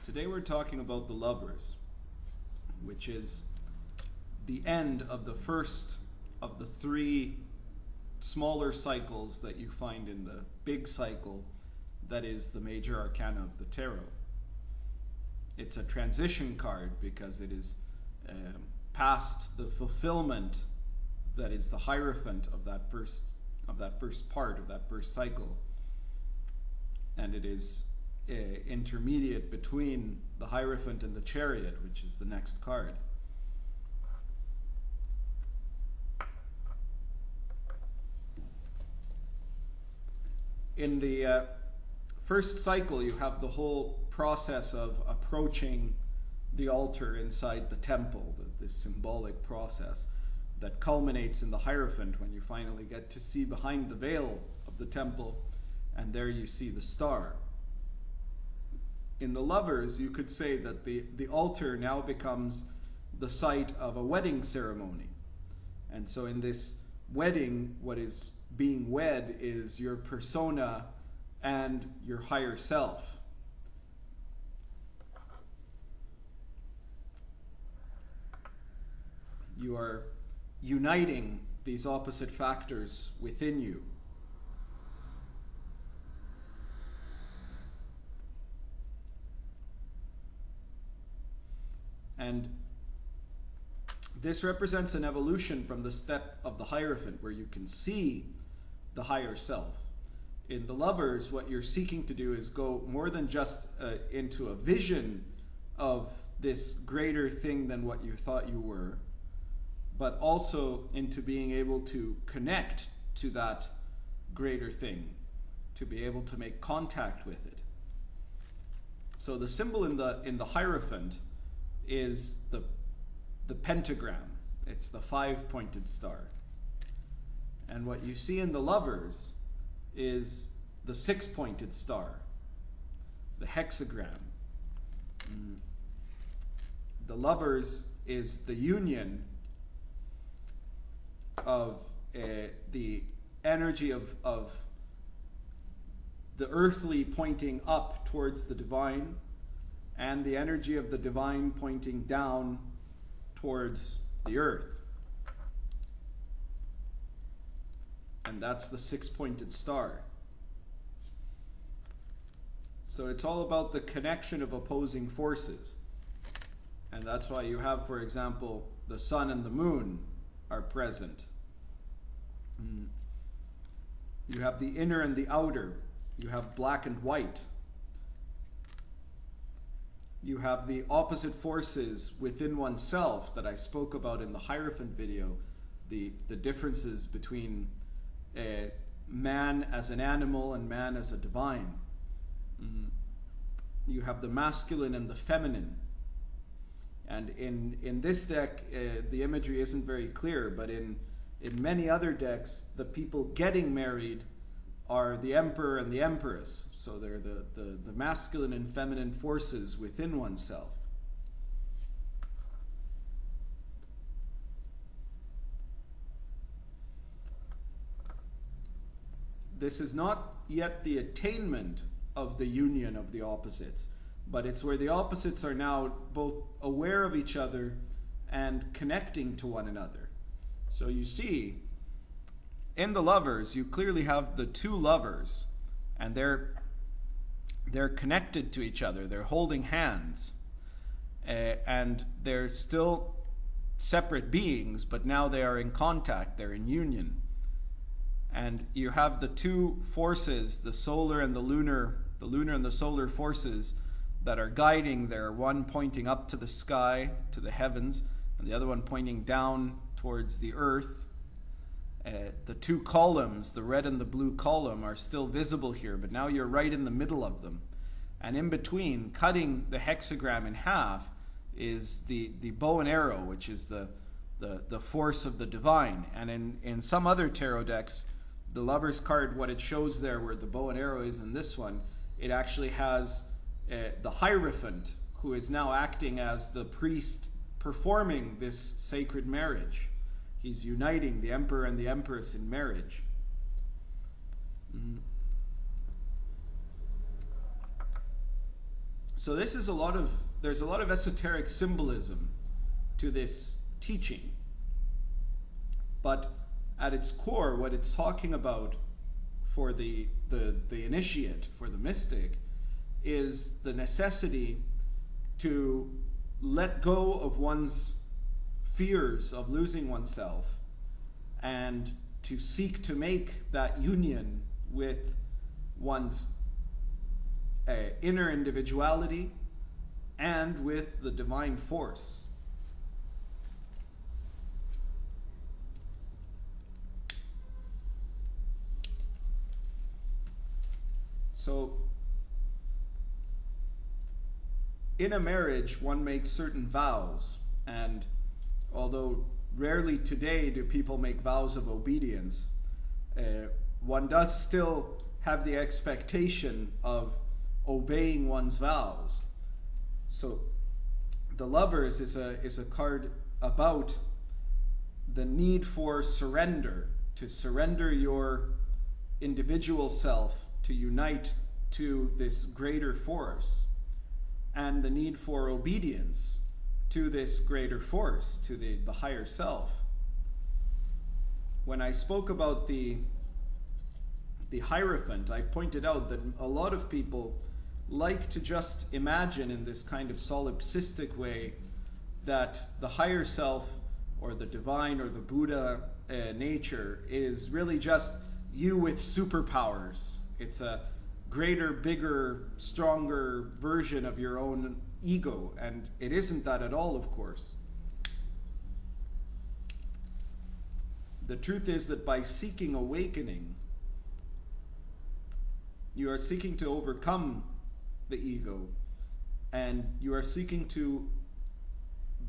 Today we're talking about the lovers, which is the end of the first of the three smaller cycles that you find in the big cycle that is the major arcana of the tarot. It's a transition card because it is past the fulfillment that is the Hierophant of that first part of that first cycle, and it is intermediate between the Hierophant and the Chariot, which is the next card. In the first cycle, you have the whole process of approaching the altar inside the temple, this symbolic process that culminates in the Hierophant when you finally get to see behind the veil of the temple, and there you see the star. In the lovers, you could say that the altar now becomes the site of a wedding ceremony. And so in this wedding, what is being wed is your persona and your higher self. You are uniting these opposite factors within you. And this represents an evolution from the step of the Hierophant, where you can see the higher self. In the lovers, what you're seeking to do is go more than just into a vision of this greater thing than what you thought you were, but also into being able to connect to that greater thing, to be able to make contact with it. So the symbol in the Hierophant is the pentagram. It's the 5-pointed star. And what you see in the lovers is the 6-pointed star, the hexagram. The lovers is the union of the energy of the earthly pointing up towards the divine, and the energy of the divine pointing down towards the earth. And that's the 6-pointed star. So it's all about the connection of opposing forces. And that's why you have, for example, the sun and the moon are present. You have the inner and the outer. You have black and white. You have the opposite forces within oneself that I spoke about in the Hierophant video, the differences between man as an animal and man as a divine. You have the masculine and the feminine. And in this deck, the imagery isn't very clear, but in many other decks, the people getting married are the emperor and the empress. So they're the masculine and feminine forces within oneself. This is not yet the attainment of the union of the opposites, but it's where the opposites are now both aware of each other and connecting to one another. So you see, in the lovers, you clearly have the two lovers, and they're connected to each other. They're holding hands, and they're still separate beings, but now they are in contact. They're in union. And you have the two forces, the solar and the lunar and the solar forces that are guiding there, one pointing up to the sky, to the heavens, and the other one pointing down towards the earth. The two columns, the red and the blue column, are still visible here, but now you're right in the middle of them. And in between, cutting the hexagram in half, is the bow and arrow, which is the force of the divine. And in some other tarot decks, the Lover's card, what it shows there where the bow and arrow is in this one, it actually has the Hierophant, who is now acting as the priest performing this sacred marriage. He's uniting the emperor and the empress in marriage. So this is there's a lot of esoteric symbolism to this teaching. But at its core, what it's talking about for the initiate, for the mystic, is the necessity to let go of one's fears of losing oneself and to seek to make that union with one's inner individuality and with the divine force. So, in a marriage, one makes certain vows, and although rarely today do people make vows of obedience, one does still have the expectation of obeying one's vows. So, the Lovers is a card about the need for surrender, to surrender your individual self, to unite to this greater force, and the need for obedience to this greater force, to the higher self. When I spoke about the Hierophant, I pointed out that a lot of people like to just imagine in this kind of solipsistic way that the higher self or the divine or the Buddha nature is really just you with superpowers. It's a greater, bigger, stronger version of your own ego, and it isn't that at all, of course. The truth is that by seeking awakening, you are seeking to overcome the ego, and you are seeking to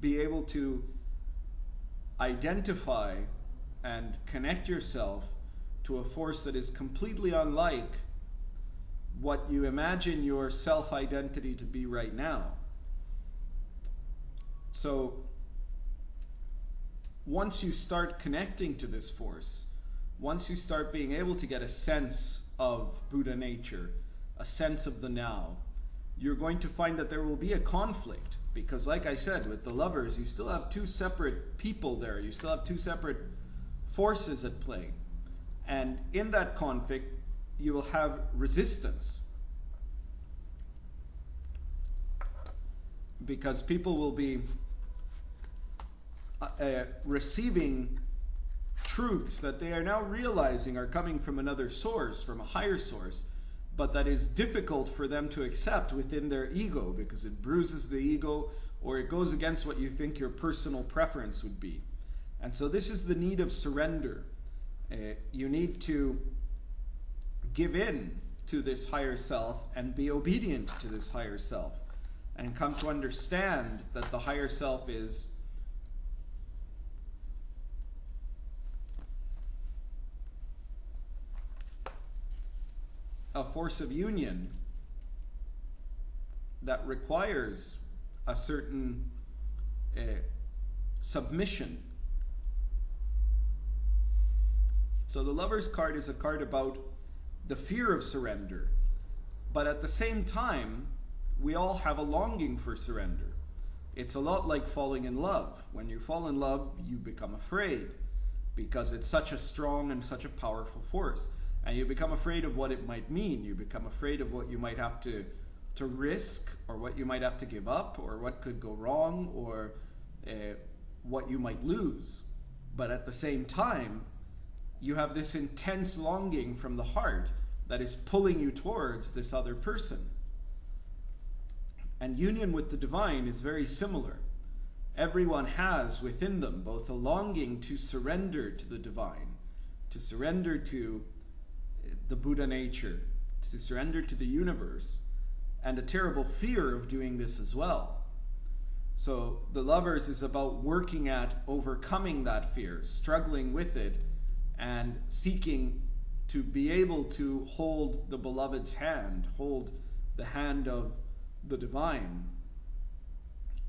be able to identify and connect yourself to a force that is completely unlike what you imagine your self-identity to be right now. So once you start connecting to this force, once you start being able to get a sense of Buddha nature, a sense of the now, you're going to find that there will be a conflict, because like I said, with the Lovers, you still have two separate people there. You still have two separate forces at play. And in that conflict, you will have resistance, because people will be receiving truths that they are now realizing are coming from another source, from a higher source, but that is difficult for them to accept within their ego, because it bruises the ego or it goes against what you think your personal preference would be. And so this is the need of surrender. You need to give in to this higher self and be obedient to this higher self, and come to understand that the higher self is a force of union that requires a certain submission. So the Lover's card is a card about the fear of surrender, but at the same time, we all have a longing for surrender. It's a lot like falling in love. When you fall in love, you become afraid, because it's such a strong and such a powerful force. And you become afraid of what it might mean. You become afraid of what you might have to risk, or what you might have to give up, or what could go wrong, or what you might lose. But at the same time, you have this intense longing from the heart that is pulling you towards this other person. And union with the divine is very similar. Everyone has within them both a longing to surrender to the divine, to surrender to the Buddha nature, to surrender to the universe, and a terrible fear of doing this as well. So the Lovers is about working at overcoming that fear, struggling with it, and seeking to be able to hold the beloved's hand, hold the hand of the divine,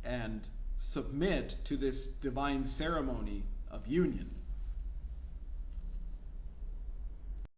and submit to this divine ceremony of union.